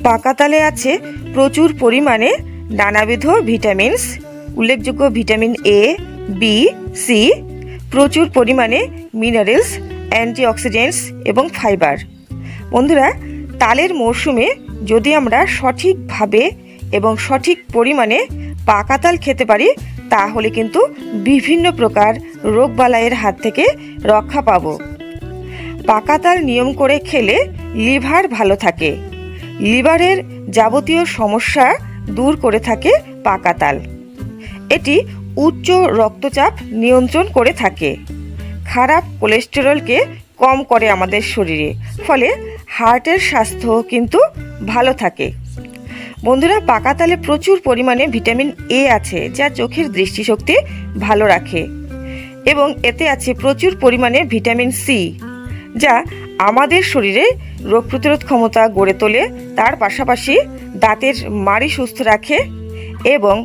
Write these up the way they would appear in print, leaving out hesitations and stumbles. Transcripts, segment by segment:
পাকা তালে আছে প্রচুর পরিমাণে নানাবিধ ভিটামিনস, উল্লেখযোগ্য ভিটামিন এ, বি, সি, প্রচুর পরিমাণে মিনারেলস, অ্যান্টিঅক্সিডেন্টস এবং ফাইবার। বন্ধুরা, তালের মরশুমে যদি আমরা সঠিকভাবে এবং সঠিক পরিমাণে পাকা তাল খেতে পারি তাহলে কিন্তু বিভিন্ন প্রকার রোগবালাইয়ের হাত থেকে রক্ষা পাব। পাকা তাল নিয়ম করে খেলে লিভার ভালো থাকে। লিভারের যাবতীয় সমস্যা দূর করে থাকে পাকা তাল। এটি উচ্চ রক্তচাপ নিয়ন্ত্রণ করে থাকে, খারাপ কোলেস্টেরলকে কম করে আমাদের শরীরে, ফলে হার্টের স্বাস্থ্য কিন্তু ভালো থাকে। বন্ধুরা, পাকা তালে প্রচুর পরিমাণে ভিটামিন এ আছে যা চোখের দৃষ্টিশক্তি ভালো রাখে, এবং এতে আছে প্রচুর পরিমাণে ভিটামিন সি যা আমাদের শরীরে রোগ প্রতিরোধ ক্ষমতা গড়ে তোলে, তার পাশাপাশি দাঁতের মাড়ি সুস্থ রাখে এবং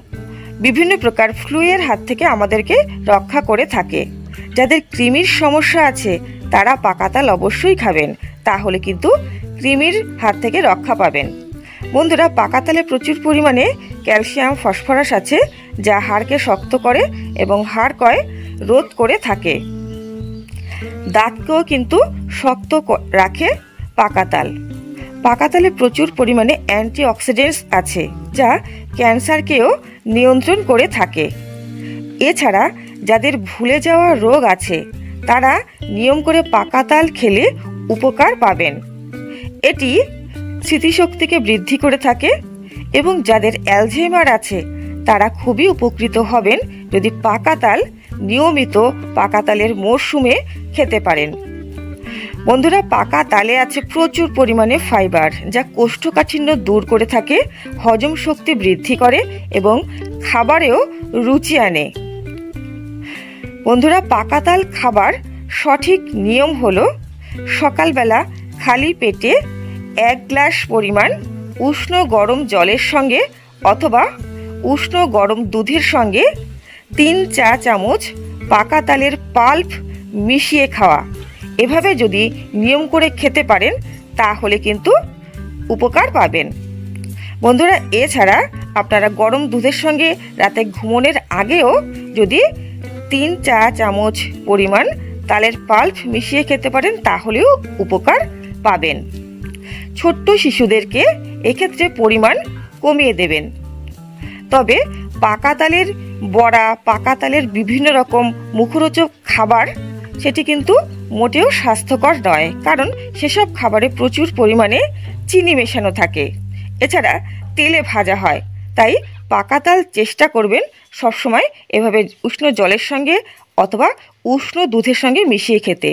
বিভিন্ন প্রকার ফ্লুয়ের হাত থেকে আমাদেরকে রক্ষা করে থাকে। যাদের কৃমির সমস্যা আছে তারা পাকা তাল অবশ্যই খাবেন, তাহলে কিন্তু কৃমির হাত থেকে রক্ষা পাবেন। বন্ধুরা, পাকা তালে প্রচুর পরিমাণে ক্যালসিয়াম, ফসফরাস আছে যা হাড়কে শক্ত করে এবং হাড় ক্ষয় রোধ করে থাকে। দাঁতকেও কিন্তু শক্ত রাখে পাকা তাল। পাকা তালে প্রচুর পরিমাণে অ্যান্টিঅক্সিডেন্টস আছে যা ক্যান্সারকেও নিয়ন্ত্রণ করে থাকে। এছাড়া যাদের ভুলে যাওয়া রোগ আছে তারা নিয়ম করে পাকা তাল খেলে উপকার পাবেন। এটি স্মৃতিশক্তিকে বৃদ্ধি করে থাকে, এবং যাদের অ্যালঝেইমার আছে তারা খুবই উপকৃত হবেন যদি পাকা তাল নিয়মিত পাকা তালের মরশুমে খেতে পারেন। বন্ধুরা, পাকা তালে আছে প্রচুর পরিমাণে ফাইবার যা কোষ্ঠকাঠিন্য দূর করে থাকে, হজম শক্তি বৃদ্ধি করে এবং খাবারেও রুচি আনে। বন্ধুরা, পাকা তাল খাবার সঠিক নিয়ম হলো সকালবেলা খালি পেটে 1 গ্লাস পরিমাণ উষ্ণ গরম জলের সঙ্গে অথবা উষ্ণ গরম দুধের সঙ্গে 3 চা চামচ পাকা তালের পাল্প মিশিয়ে খাওয়া। এভাবে যদি নিয়ম করে খেতে পারেন তাহলে কিন্তু উপকার পাবেন। বন্ধুরা, এছাড়া আপনারা গরম দুধের সঙ্গে রাতে ঘুমানোর আগেও যদি 3 চা চামচ পরিমাণ তালের পাল্প মিশিয়ে খেতে পারেন তাহলেও উপকার পাবেন। ছোট্ট শিশুদেরকে এক্ষেত্রে পরিমাণ কমিয়ে দেবেন। তবে পাকা তালের বড়া, পাকা তালের বিভিন্ন রকম মুখরোচক খাবার সেটি কিন্তু মোটেও স্বাস্থ্যকর নয়, কারণ সেসব খাবারে প্রচুর পরিমাণে চিনি মেশানো থাকে, এছাড়া তেলে ভাজা হয়। তাই পাকা তাল চেষ্টা করবেন সবসময় এভাবে উষ্ণ জলের সঙ্গে অথবা উষ্ণ দুধের সঙ্গে মিশিয়ে খেতে।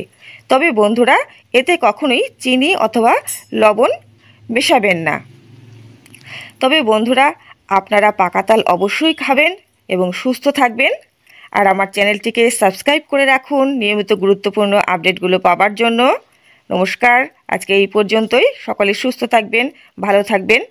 তবে বন্ধুরা, এতে কখনোই চিনি অথবা লবণ মেশাবেন না। তবে বন্ধুরা, আপনারা পাকা তাল অবশ্যই খাবেন এবং সুস্থ থাকবেন। আর আমার চ্যানেলটিকে সাবস্ক্রাইব করে রাখুন নিয়মিত গুরুত্বপূর্ণ আপডেটগুলো পাওয়ার জন্য। নমস্কার, আজকে এই পর্যন্তই। সকলে সুস্থ থাকবেন, ভালো থাকবেন।